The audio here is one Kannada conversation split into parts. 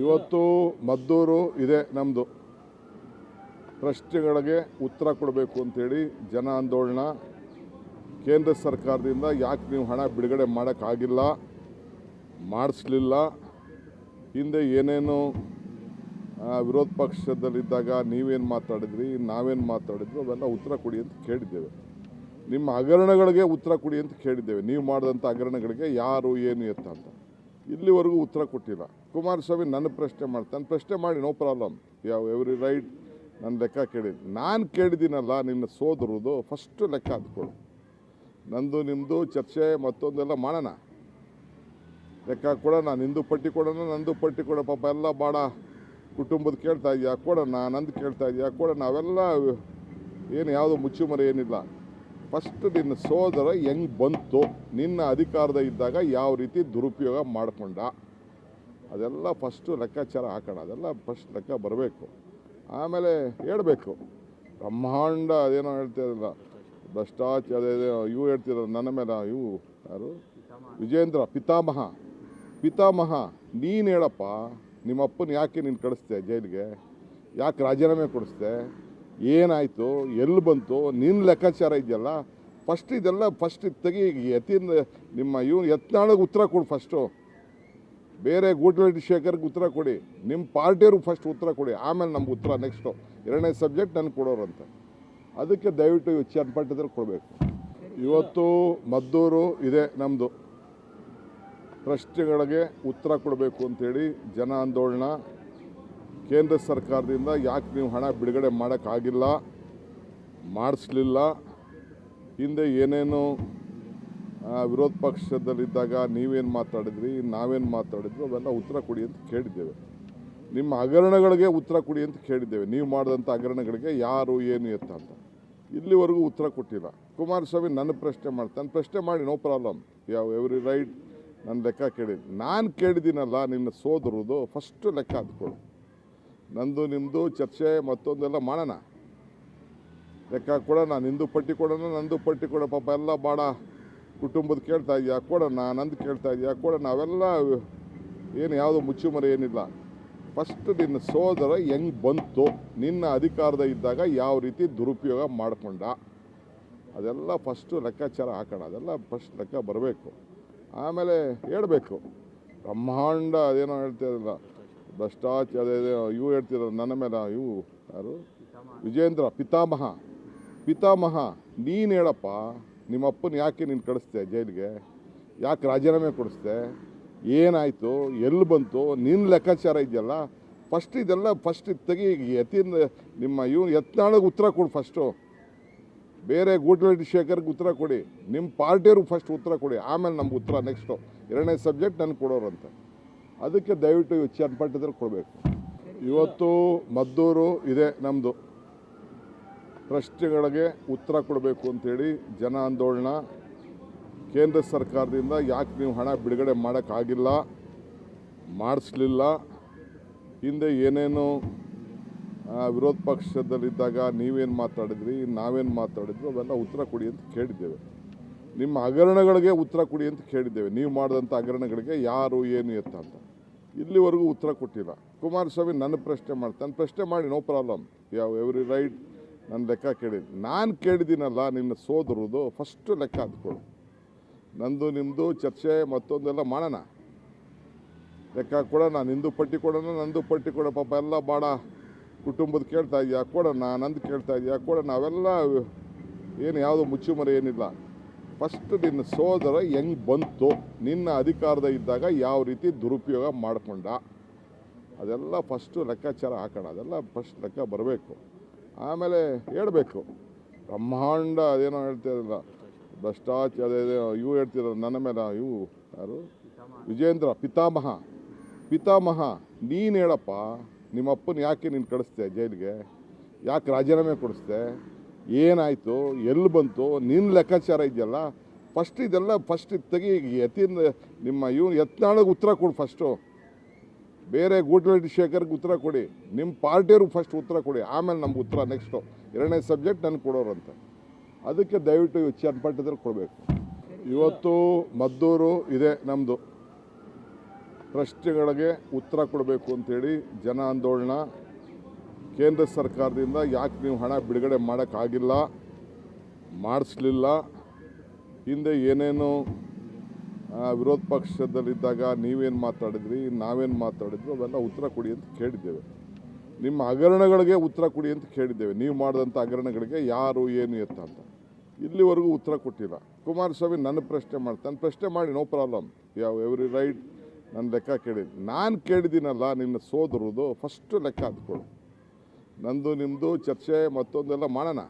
ಇವತ್ತು ಮದ್ದೂರು ಇದೆ ನಮ್ಮದು. ಪ್ರಶ್ನೆಗಳಿಗೆ ಉತ್ತರ ಕೊಡಬೇಕು ಅಂತೇಳಿ ಜನ ಆಂದೋಲನ. ಕೇಂದ್ರ ಸರ್ಕಾರದಿಂದ ಯಾಕೆ ನೀವು ಹಣ ಬಿಡುಗಡೆ ಮಾಡೋಕ್ಕಾಗಿಲ್ಲ, ಮಾಡಿಸ್ಲಿಲ್ಲ, ಹಿಂದೆ ಏನೇನು ವಿರೋಧ ಪಕ್ಷದಲ್ಲಿದ್ದಾಗ ನೀವೇನು ಮಾತಾಡಿದ್ರಿ, ನಾವೇನು ಮಾತಾಡಿದ್ರು ಅವೆಲ್ಲ ಉತ್ತರ ಕೊಡಿ ಅಂತ ಕೇಳಿದ್ದೇವೆ. ನಿಮ್ಮ ಹಗರಣಗಳಿಗೆ ಉತ್ತರ ಕೊಡಿ ಅಂತ ಕೇಳಿದ್ದೇವೆ. ನೀವು ಮಾಡಿದಂಥ ಹಗರಣಗಳಿಗೆ ಯಾರು ಏನು ಎತ್ತ ಅಂತ ಇಲ್ಲಿವರೆಗೂ ಉತ್ತರ ಕೊಟ್ಟಿಲ್ಲ. ಕುಮಾರಸ್ವಾಮಿ ನನ್ನ ಪ್ರಶ್ನೆ ಮಾಡ್ತಾನೆ, ಪ್ರಶ್ನೆ ಮಾಡಿ, ನೋ ಪ್ರಾಬ್ಲಮ್, ಎವ್ರಿ ರೈಟ್. ನನ್ನ ಲೆಕ್ಕ ಕೇಳಿ, ನಾನು ಕೇಳಿದ್ದೀನಲ್ಲ ನಿನ್ನ ಸೋದರದು, ಫಸ್ಟು ಲೆಕ್ಕ ಹಾಕ್ಕೊಳ್ಳು. ನಂದು ನಿಮ್ಮದು ಚರ್ಚೆ ಮತ್ತೊಂದೆಲ್ಲ ಮಾಡೋಣ, ಲೆಕ್ಕ ಕೊಡೋಣ. ನಿಂದು ಪಟ್ಟಿ ಕೊಡೋಣ, ನಂದು ಪಟ್ಟಿ ಕೊಡೋ. ಪಾಪ ಎಲ್ಲ ಭಾಳ ಕುಟುಂಬದ ಕೇಳ್ತಾ ಇದೆಯಾ, ಕೊಡೋಣ. ನಂದು ಕೇಳ್ತಾ ಇದೆಯಾ, ಕೊಡೋಣ. ಅವೆಲ್ಲ ಏನು ಯಾವುದು ಮುಚ್ಚುಮರೆ ಏನಿಲ್ಲ. ಫಸ್ಟ್ ನಿನ್ನ ಸೋದರ ಹೆಂಗೆ ಬಂತು, ನಿನ್ನ ಅಧಿಕಾರದ ಇದ್ದಾಗ ಯಾವ ರೀತಿ ದುರುಪಯೋಗ ಮಾಡಿಕೊಂಡ, ಅದೆಲ್ಲ ಫಸ್ಟು ಲೆಕ್ಕಾಚಾರ ಹಾಕೋಣ. ಅದೆಲ್ಲ ಫಸ್ಟ್ ಲೆಕ್ಕ ಬರಬೇಕು. ಆಮೇಲೆ ಹೇಳಬೇಕು. ಬ್ರಹ್ಮಾಂಡ ಅದೇನೋ ಹೇಳ್ತಿರಲ್ಲ, ಭ್ರಷ್ಟಾಚಾರ ಇವು ಹೇಳ್ತಿರಲ್ಲ ನನ್ನ ಮೇಲೆ. ಇವು ಯಾರು, ವಿಜೇಂದ್ರ ಪಿತಾಮಹ ನೀನು ಹೇಳಪ್ಪ. ನಿಮ್ಮ ಅಪ್ಪನ ಯಾಕೆ ನೀನು ಕಳಿಸ್ದೆ ಜೈಲಿಗೆ, ಯಾಕೆ ರಾಜೀನಾಮೆ ಕೊಡಿಸ್ದೆ, ಏನಾಯಿತು, ಎಲ್ಲಿ ಬಂತು, ನಿನ್ನ ಲೆಕ್ಕಾಚಾರ ಇದೆಯಲ್ಲ. ಫಸ್ಟ್ ಇದೆಲ್ಲ ಫಸ್ಟ್ ತೆಗಿ. ಯತಿಯಿಂದ ನಿಮ್ಮ ಯತ್ನಾಳಿಗೆ ಉತ್ತರ ಕೊಡು ಫಸ್ಟು. ಬೇರೆ ಗೂಟರೆಡ್ಡಿ ಶೇಖರ್ಗೆ ಉತ್ತರ ಕೊಡಿ, ನಿಮ್ಮ ಪಾರ್ಟಿಯವ್ರಿಗೆ ಫಸ್ಟ್ ಉತ್ತರ ಕೊಡಿ, ಆಮೇಲೆ ನಮ್ಗೆ ಉತ್ತರ ನೆಕ್ಸ್ಟು. ಎರಡನೇ ಸಬ್ಜೆಕ್ಟ್ ನನಗೆ ಕೊಡೋರಂತೆ. ಅದಕ್ಕೆ ದಯವಿಟ್ಟು ಚನ್ನಪಟ್ಟಣದಲ್ಲಿ ಕೊಡಬೇಕು. ಇವತ್ತು ಮದ್ದೂರು ಇದೆ ನಮ್ಮದು. ಪ್ರಶ್ನೆಗಳಿಗೆ ಉತ್ತರ ಕೊಡಬೇಕು ಅಂತೇಳಿ ಜನ ಆಂದೋಲನ. ಕೇಂದ್ರ ಸರ್ಕಾರದಿಂದ ಯಾಕೆ ನೀವು ಹಣ ಬಿಡುಗಡೆ ಮಾಡೋಕ್ಕಾಗಿಲ್ಲ, ಮಾಡಿಸ್ಲಿಲ್ಲ, ಹಿಂದೆ ಏನೇನು ವಿರೋಧ ಪಕ್ಷದಲ್ಲಿದ್ದಾಗ ನೀವೇನು ಮಾತಾಡಿದ್ರಿ, ನಾವೇನು ಮಾತಾಡಿದ್ರು ಅವೆಲ್ಲ ಉತ್ತರ ಕೊಡಿ ಅಂತ ಕೇಳಿದ್ದೇವೆ. ನಿಮ್ಮ ಹಗರಣಗಳಿಗೆ ಉತ್ತರ ಕೊಡಿ ಅಂತ ಕೇಳಿದ್ದೇವೆ. ನೀವು ಮಾಡಿದಂಥ ಹಗರಣಗಳಿಗೆ ಯಾರು ಏನು ಎತ್ತ ಅಂತ ಇಲ್ಲಿವರೆಗೂ ಉತ್ತರ ಕೊಟ್ಟಿಲ್ಲ. ಕುಮಾರಸ್ವಾಮಿ ನನ್ನ ಪ್ರಶ್ನೆ ಮಾಡ್ತಾನೆ, ಪ್ರಶ್ನೆ ಮಾಡಿ, ನೋ ಪ್ರಾಬ್ಲಮ್, ಎವ್ರಿ ರೈಟ್. ನನ್ನ ಲೆಕ್ಕ ಕೇಳಿ, ನಾನು ಕೇಳಿದ್ದೀನಲ್ಲ ನಿನ್ನ ಸೋದರದು, ಫಸ್ಟು ಲೆಕ್ಕ ಹಾಕ್ಕೊಳ್ಳು. ನಂದು ನಿಮ್ಮದು ಚರ್ಚೆ ಮತ್ತೊಂದೆಲ್ಲ ಮಾಡೋಣ, ಲೆಕ್ಕ ಕೊಡೋಣ. ನಿಂದು ಪಟ್ಟಿ ಕೊಡೋಣ, ನಂದು ಪಟ್ಟಿ ಕೊಡೋ. ಪಾಪ ಎಲ್ಲ ಭಾಳ ಕುಟುಂಬದ ಕೇಳ್ತಾ ಇದೆಯಾ, ಕೊಡೋಣ. ನಂದು ಕೇಳ್ತಾ ಇದೆಯಾ, ಕೊಡೋಣ. ಅವೆಲ್ಲ ಏನು ಯಾವುದು ಮುಚ್ಚುಮರೆ ಏನಿಲ್ಲ. ಫಸ್ಟ್ ನಿನ್ನ ಸೋದರ ಹೆಂಗೆ ಬಂತು, ನಿನ್ನ ಅಧಿಕಾರದ ಇದ್ದಾಗ ಯಾವ ರೀತಿ ದುರುಪಯೋಗ ಮಾಡಿಕೊಂಡ, ಅದೆಲ್ಲ ಫಸ್ಟು ಲೆಕ್ಕಾಚಾರ ಹಾಕೋಣ. ಅದೆಲ್ಲ ಫಸ್ಟ್ ಲೆಕ್ಕ ಬರಬೇಕು. ಆಮೇಲೆ ಹೇಳಬೇಕು. ಬ್ರಹ್ಮಾಂಡ ಅದೇನೋ ಹೇಳ್ತಿರಲ್ಲ, ಭ್ರಷ್ಟಾಚಾರ ಇವು ಹೇಳ್ತಿರಲ್ಲ ನನ್ನ ಮೇಲೆ. ಇವು ಯಾರು, ವಿಜೇಂದ್ರ ಪಿತಾಮಹ ನೀನು ಹೇಳಪ್ಪ. ನಿಮ್ಮ ಅಪ್ಪನ ಯಾಕೆ ನೀನು ಕಳಿಸ್ದೆ ಜೈಲಿಗೆ, ಯಾಕೆ ರಾಜೀನಾಮೆ ಕೊಡಿಸ್ದೆ, ಏನಾಯಿತು, ಎಲ್ಲಿ ಬಂತು, ನಿನ್ನ ಲೆಕ್ಕಾಚಾರ ಇದೆಯಲ್ಲ. ಫಸ್ಟ್ ಇದೆಲ್ಲ ಫಸ್ಟ್ ತೆಗಿ. ಯತಿಯಿಂದ ನಿಮ್ಮ ಯತ್ನಾಳಿಗೆ ಉತ್ತರ ಕೊಡು ಫಸ್ಟು. ಬೇರೆ ಗೂಟರೆಡ್ಡಿ ಶೇಖರ್ಗೆ ಉತ್ತರ ಕೊಡಿ, ನಿಮ್ಮ ಪಾರ್ಟಿಯವ್ರಿಗೆ ಫಸ್ಟ್ ಉತ್ತರ ಕೊಡಿ, ಆಮೇಲೆ ನಮ್ಗೆ ಉತ್ತರ ನೆಕ್ಸ್ಟು. ಎರಡನೇ ಸಬ್ಜೆಕ್ಟ್ ನನಗೆ ಕೊಡೋರಂತೆ. ಅದಕ್ಕೆ ದಯವಿಟ್ಟು ಚನ್ನಪಟ್ಟಣದಲ್ಲಿ ಕೊಡಬೇಕು. ಇವತ್ತು ಮದ್ದೂರು ಇದೆ ನಮ್ಮದು. ಪ್ರಶ್ನೆಗಳಿಗೆ ಉತ್ತರ ಕೊಡಬೇಕು ಅಂತೇಳಿ ಜನ ಆಂದೋಲನ. ಕೇಂದ್ರ ಸರ್ಕಾರದಿಂದ ಯಾಕೆ ನೀವು ಹಣ ಬಿಡುಗಡೆ ಮಾಡೋಕ್ಕಾಗಿಲ್ಲ, ಮಾಡಿಸ್ಲಿಲ್ಲ, ಹಿಂದೆ ಏನೇನು ವಿರೋಧ ಪಕ್ಷದಲ್ಲಿದ್ದಾಗ ನೀವೇನು ಮಾತಾಡಿದ್ರಿ, ನಾವೇನು ಮಾತಾಡಿದ್ರು ಅವೆಲ್ಲ ಉತ್ತರ ಕೊಡಿ ಅಂತ ಕೇಳಿದ್ದೇವೆ. ನಿಮ್ಮ ಹಗರಣಗಳಿಗೆ ಉತ್ತರ ಕೊಡಿ ಅಂತ ಕೇಳಿದ್ದೇವೆ. ನೀವು ಮಾಡಿದಂಥ ಹಗರಣಗಳಿಗೆ ಯಾರು ಏನು ಎತ್ತ ಅಂತ ಇಲ್ಲಿವರೆಗೂ ಉತ್ತರ ಕೊಟ್ಟಿಲ್ಲ. ಕುಮಾರಸ್ವಾಮಿ ನನ್ನ ಪ್ರಶ್ನೆ ಮಾಡ್ತಾನೆ, ಪ್ರಶ್ನೆ ಮಾಡಿ, ನೋ ಪ್ರಾಬ್ಲಮ್, ಎವ್ರಿ ರೈಟ್. ನನ್ನ ಲೆಕ್ಕ ಕೇಳಿ, ನಾನು ಕೇಳಿದ್ದೀನಲ್ಲ ನಿನ್ನ ಸೋದರದು, ಫಸ್ಟು ಲೆಕ್ಕ ಹಾಕ್ಕೊಳ್ಳು. ನಂದು ನಿಮ್ಮದು ಚರ್ಚೆ ಮತ್ತೊಂದೆಲ್ಲ ಮಾಡೋಣ, ಲೆಕ್ಕ ಕೊಡೋಣ. ನಿಂದು ಪಟ್ಟಿ ಕೊಡೋಣ, ನಂದು ಪಟ್ಟಿ ಕೊಡೋ. ಪಾಪ ಎಲ್ಲ ಭಾಳ ಕುಟುಂಬದ ಕೇಳ್ತಾ ಇದೆಯಾ, ಕೊಡೋಣ. ನಂದು ಕೇಳ್ತಾ ಇದೆಯಾ, ಕೊಡೋಣ. ಅವೆಲ್ಲ ಏನು ಯಾವುದು ಮುಚ್ಚುಮರೆ ಏನಿಲ್ಲ. ಫಸ್ಟ್ ನಿನ್ನ ಸೋದರ ಹೆಂಗೆ ಬಂತು, ನಿನ್ನ ಅಧಿಕಾರದ ಇದ್ದಾಗ ಯಾವ ರೀತಿ ದುರುಪಯೋಗ ಮಾಡಿಕೊಂಡ, ಅದೆಲ್ಲ ಫಸ್ಟು ಲೆಕ್ಕಾಚಾರ ಹಾಕೋಣ. ಅದೆಲ್ಲ ಫಸ್ಟ್ ಲೆಕ್ಕ ಬರಬೇಕು. ಆಮೇಲೆ ಹೇಳಬೇಕು. ಬ್ರಹ್ಮಾಂಡ ಅದೇನೋ ಹೇಳ್ತಿರಲ್ಲ, ಭ್ರಷ್ಟಾಚಾರ ಇವು ಹೇಳ್ತಿರಲ್ಲ ನನ್ನ ಮೇಲೆ. ಇವು ಯಾರು, ವಿಜೇಂದ್ರ ಪಿತಾಮಹ ನೀನು ಹೇಳಪ್ಪ. ನಿಮ್ಮ ಅಪ್ಪನ ಯಾಕೆ ನೀನು ಕಳಿಸ್ದೆ ಜೈಲಿಗೆ, ಯಾಕೆ ರಾಜೀನಾಮೆ ಕೊಡಿಸ್ದೆ, ಏನಾಯಿತು, ಎಲ್ಲಿ ಬಂತು, ನಿನ್ನ ಲೆಕ್ಕಾಚಾರ ಇದೆಯಲ್ಲ. ಫಸ್ಟ್ ಇದೆಲ್ಲ ಫಸ್ಟ್ ತೆಗಿ. ಯತಿಯಿಂದ ನಿಮ್ಮ ಯತ್ನಾಳಿಗೆ ಉತ್ತರ ಕೊಡು ಫಸ್ಟು. ಬೇರೆ ಗೂಟರೆಡ್ಡಿ ಶೇಖರ್ಗೆ ಉತ್ತರ ಕೊಡಿ, ನಿಮ್ಮ ಪಾರ್ಟಿಯವ್ರಿಗೆ ಫಸ್ಟ್ ಉತ್ತರ ಕೊಡಿ, ಆಮೇಲೆ ನಮ್ಗೆ ಉತ್ತರ ನೆಕ್ಸ್ಟು. ಎರಡನೇ ಸಬ್ಜೆಕ್ಟ್ ನನಗೆ ಕೊಡೋರಂತೆ. ಅದಕ್ಕೆ ದಯವಿಟ್ಟು ಚನ್ನಪಟ್ಟಣದಲ್ಲಿ ಕೊಡಬೇಕು. ಇವತ್ತು ಮದ್ದೂರು ಇದೆ ನಮ್ಮದು. ಪ್ರಶ್ನೆಗಳಿಗೆ ಉತ್ತರ ಕೊಡಬೇಕು ಅಂತೇಳಿ ಜನ ಆಂದೋಲನ ಕೇಂದ್ರ ಸರ್ಕಾರದಿಂದ ಯಾಕೆ ನೀವು ಹಣ ಬಿಡುಗಡೆ ಮಾಡೋಕ್ಕಾಗಿಲ್ಲ, ಮಾಡಿಸ್ಲಿಲ್ಲ, ಹಿಂದೆ ಏನೇನು ವಿರೋಧ ಪಕ್ಷದಲ್ಲಿದ್ದಾಗ ನೀವೇನು ಮಾತಾಡಿದ್ರಿ, ನಾವೇನು ಮಾತಾಡಿದ್ರು ಅವೆಲ್ಲ ಉತ್ತರ ಕೊಡಿ ಅಂತ ಕೇಳಿದ್ದೇವೆ. ನಿಮ್ಮ ಹಗರಣಗಳಿಗೆ ಉತ್ತರ ಕೊಡಿ ಅಂತ ಕೇಳಿದ್ದೇವೆ. ನೀವು ಮಾಡಿದಂಥ ಹಗರಣಗಳಿಗೆ ಯಾರು ಏನು ಎತ್ತ ಅಂತ ಇಲ್ಲಿವರೆಗೂ ಉತ್ತರ ಕೊಟ್ಟಿಲ್ಲ. ಕುಮಾರಸ್ವಾಮಿ ನನ್ನ ಪ್ರಶ್ನೆ ಮಾಡ್ತಾನೆ, ಪ್ರಶ್ನೆ ಮಾಡಿ, ನೋ ಪ್ರಾಬ್ಲಮ್, ಎವ್ರಿ ರೈಟ್. ನನ್ನ ಲೆಕ್ಕ ಕೇಳಿದ್ದು ನಾನು ಕೇಳಿದ್ದೀನಲ್ಲ, ನಿನ್ನ ಸೋದರದು ಫಸ್ಟು ಲೆಕ್ಕ ಹತ್ಕೊಳ್ಳು. ನಂದು ನಿಮ್ಮದು ಚರ್ಚೆ ಮತ್ತೊಂದೆಲ್ಲ ಮಾಡೋಣ,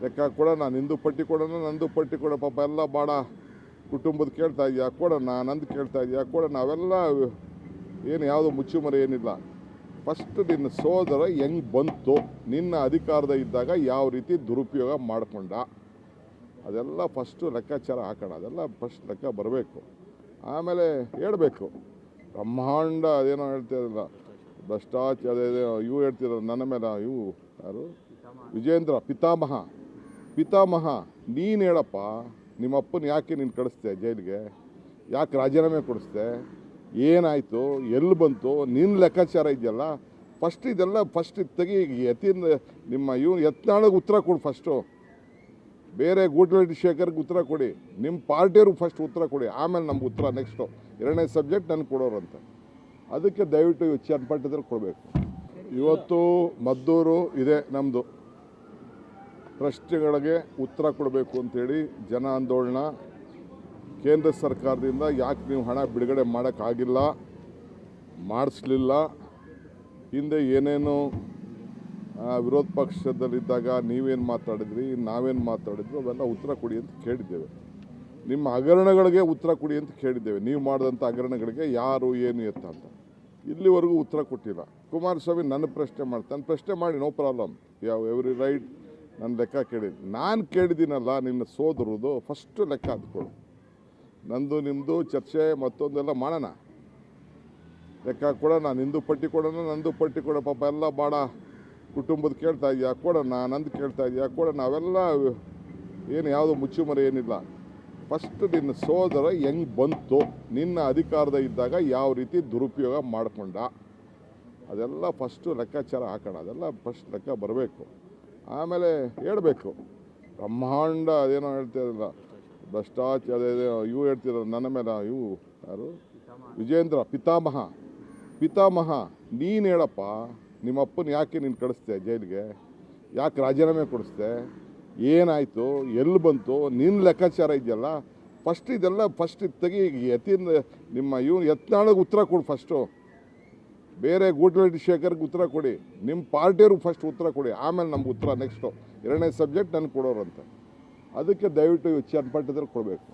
ಲೆಕ್ಕ ಕೊಡೋಣ. ನಿಂದು ಪಟ್ಟಿ ಕೊಡೋಣ, ನಂದು ಪಟ್ಟಿ ಕೊಡೋ. ಪಾಪ ಎಲ್ಲ ಭಾಳ ಕುಟುಂಬದ ಕೇಳ್ತಾ ಇದೆಯಾ, ಕೊಡೋಣ. ನಂದು ಕೇಳ್ತಾ ಇದೆಯಾ, ಕೊಡೋಣ. ಅವೆಲ್ಲ ಏನು ಯಾವುದು ಮುಚ್ಚುಮರೆ ಏನಿಲ್ಲ. ಫಸ್ಟ್ ನಿನ್ನ ಸೋದರ ಹೆಂಗೆ ಬಂತು, ನಿನ್ನ ಅಧಿಕಾರದ ಇದ್ದಾಗ ಯಾವ ರೀತಿ ದುರುಪಯೋಗ ಮಾಡಿಕೊಂಡ, ಅದೆಲ್ಲ ಫಸ್ಟು ಲೆಕ್ಕಾಚಾರ ಹಾಕೋಣ. ಅದೆಲ್ಲ ಫಸ್ಟ್ ಲೆಕ್ಕ ಬರಬೇಕು. ಆಮೇಲೆ ಹೇಳಬೇಕು. ಬ್ರಹ್ಮಾಂಡ ಅದೇನೋ ಹೇಳ್ತಿರಲ್ಲ, ಭ್ರಷ್ಟಾಚಾರ ಇವು ಹೇಳ್ತಿರಲ್ಲ ನನ್ನ ಮೇಲೆ, ಇವು ಯಾರು, ವಿಜೇಂದ್ರ ಪಿತಾಮಹ ನೀನು ಹೇಳಪ್ಪ. ನಿಮ್ಮಪ್ಪನ ಯಾಕೆ ನೀನು ಕಳಿಸ್ದೆ ಜೈಲಿಗೆ, ಯಾಕೆ ರಾಜೀನಾಮೆ ಕೊಡಿಸ್ದೆ, ಏನಾಯಿತು, ಎಲ್ಲಿ ಬಂತು, ನಿನ್ನ ಲೆಕ್ಕಾಚಾರ ಇದೆಯಲ್ಲ ಫಸ್ಟ್. ಇದೆಲ್ಲ ಫಸ್ಟ್ ತೆಗಿ. ಯತಿಯಿಂದ ನಿಮ್ಮ ಯತ್ನಾಳಿಗೆ ಉತ್ತರ ಕೊಡು ಫಸ್ಟು. ಬೇರೆ ಗೂಟರೆಡ್ಡಿ ಶೇಖರ್ಗೆ ಉತ್ತರ ಕೊಡಿ, ನಿಮ್ಮ ಪಾರ್ಟಿಯವ್ರಿಗೆ ಫಸ್ಟ್ ಉತ್ತರ ಕೊಡಿ, ಆಮೇಲೆ ನಮ್ಗೆ ಉತ್ತರ ನೆಕ್ಸ್ಟು. ಎರಡನೇ ಸಬ್ಜೆಕ್ಟ್ ನನಗೆ ಕೊಡೋರಂತ. ಅದಕ್ಕೆ ದಯವಿಟ್ಟು ಚನ್ನಪಟ್ಟಣದಲ್ಲಿ ಕೊಡಬೇಕು. ಇವತ್ತು ಮದ್ದೂರು ಇದೆ ನಮ್ಮದು. ಪ್ರಶ್ನೆಗಳಿಗೆ ಉತ್ತರ ಕೊಡಬೇಕು ಅಂತೇಳಿ ಜನ ಆಂದೋಲನ ಕೇಂದ್ರ ಸರ್ಕಾರದಿಂದ ಯಾಕೆ ನೀವು ಹಣ ಬಿಡುಗಡೆ ಮಾಡೋಕ್ಕಾಗಿಲ್ಲ, ಮಾಡಿಸ್ಲಿಲ್ಲ, ಹಿಂದೆ ಏನೇನು ವಿರೋಧ ಪಕ್ಷದಲ್ಲಿದ್ದಾಗ ನೀವೇನು ಮಾತಾಡಿದ್ರಿ, ನಾವೇನು ಮಾತಾಡಿದ್ರು ಅವೆಲ್ಲ ಉತ್ತರ ಕೊಡಿ ಅಂತ ಕೇಳಿದ್ದೇವೆ. ನಿಮ್ಮ ಹಗರಣಗಳಿಗೆ ಉತ್ತರ ಕೊಡಿ ಅಂತ ಕೇಳಿದ್ದೇವೆ. ನೀವು ಮಾಡಿದಂಥ ಹಗರಣಗಳಿಗೆ ಯಾರು ಏನು ಎತ್ತ ಅಂತ ಇಲ್ಲಿವರೆಗೂ ಉತ್ತರ ಕೊಟ್ಟಿಲ್ಲ. ಕುಮಾರಸ್ವಾಮಿ ನನ್ನ ಪ್ರಶ್ನೆ ಮಾಡ್ತಾನೆ, ಪ್ರಶ್ನೆ ಮಾಡಿ, ನೋ ಪ್ರಾಬ್ಲಮ್, ಎವ್ರಿ ರೈಟ್. ನನ್ನ ಲೆಕ್ಕ ಕೇಳಿದ್ದು ನಾನು ಕೇಳಿದ್ದೀನಲ್ಲ, ನಿನ್ನ ಸೋದರದು ಫಸ್ಟು ಲೆಕ್ಕ ಹತ್ಕೊಳ್ಳು. ನಂದು ನಿಮ್ಮದು ಚರ್ಚೆ ಮತ್ತೊಂದೆಲ್ಲ ಮಾಡೋಣ, ಲೆಕ್ಕ ಕೊಡೋಣ. ನಿಂದು ಪಟ್ಟಿ ಕೊಡೋಣ, ನಂದು ಪಟ್ಟಿ ಕೊಡೋ. ಪಾಪ ಎಲ್ಲ ಭಾಳ ಕುಟುಂಬದ ಕೇಳ್ತಾ ಇದೆಯಾ, ಕೊಡೋಣ. ನಂದು ಕೇಳ್ತಾ ಇದೆಯಾ, ಕೊಡೋಣ. ಅವೆಲ್ಲ ಏನು ಯಾವುದು ಮುಚ್ಚುಮರೆ ಏನಿಲ್ಲ. ಫಸ್ಟ್ ನಿನ್ನ ಸೋದರ ಹೆಂಗೆ ಬಂತು, ನಿನ್ನ ಅಧಿಕಾರದ ಇದ್ದಾಗ ಯಾವ ರೀತಿ ದುರುಪಯೋಗ ಮಾಡಿಕೊಂಡ, ಅದೆಲ್ಲ ಫಸ್ಟು ಲೆಕ್ಕಾಚಾರ ಹಾಕೋಣ. ಅದೆಲ್ಲ ಫಸ್ಟ್ ಲೆಕ್ಕ ಬರಬೇಕು. ಆಮೇಲೆ ಹೇಳಬೇಕು. ಬ್ರಹ್ಮಾಂಡ ಅದೇನೋ ಹೇಳ್ತಿರಲ್ಲ, ಭ್ರಷ್ಟಾಚಾರ ಇವು ಹೇಳ್ತಿರಲ್ಲ ನನ್ನ ಮೇಲೆ, ಇವು ಯಾರು, ವಿಜೇಂದ್ರ ಪಿತಾಮಹ ನೀನು ಹೇಳಪ್ಪ. ನಿಮ್ಮಪ್ಪನ ಯಾಕೆ ನೀನು ಕಳಿಸ್ದೆ ಜೈಲಿಗೆ, ಯಾಕೆ ರಾಜೀನಾಮೆ ಕೊಡಿಸ್ದೆ, ಏನಾಯಿತು, ಎಲ್ಲಿ ಬಂತು, ನಿನ್ನ ಲೆಕ್ಕಾಚಾರ ಇದೆಯಲ್ಲ ಫಸ್ಟ್. ಇದೆಲ್ಲ ಫಸ್ಟ್ ತೆಗಿ. ಯತಿಯಿಂದ ನಿಮ್ಮ ಯತ್ನಾಳಿಗೆ ಉತ್ತರ ಕೊಡು ಫಸ್ಟು. ಬೇರೆ ಗೂಟರೆಡ್ಡಿ ಶೇಖರ್ಗೆ ಉತ್ತರ ಕೊಡಿ, ನಿಮ್ಮ ಪಾರ್ಟಿಯವ್ರಿಗೆ ಫಸ್ಟ್ ಉತ್ತರ ಕೊಡಿ, ಆಮೇಲೆ ನಮ್ಗೆ ಉತ್ತರ ನೆಕ್ಸ್ಟು. ಎರಡನೇ ಸಬ್ಜೆಕ್ಟ್ ನನಗೆ ಕೊಡೋರಂತ. ಅದಕ್ಕೆ ದಯವಿಟ್ಟು ಚನ್ನಪಟ್ಟಣದಲ್ಲಿ ಕೊಡಬೇಕು.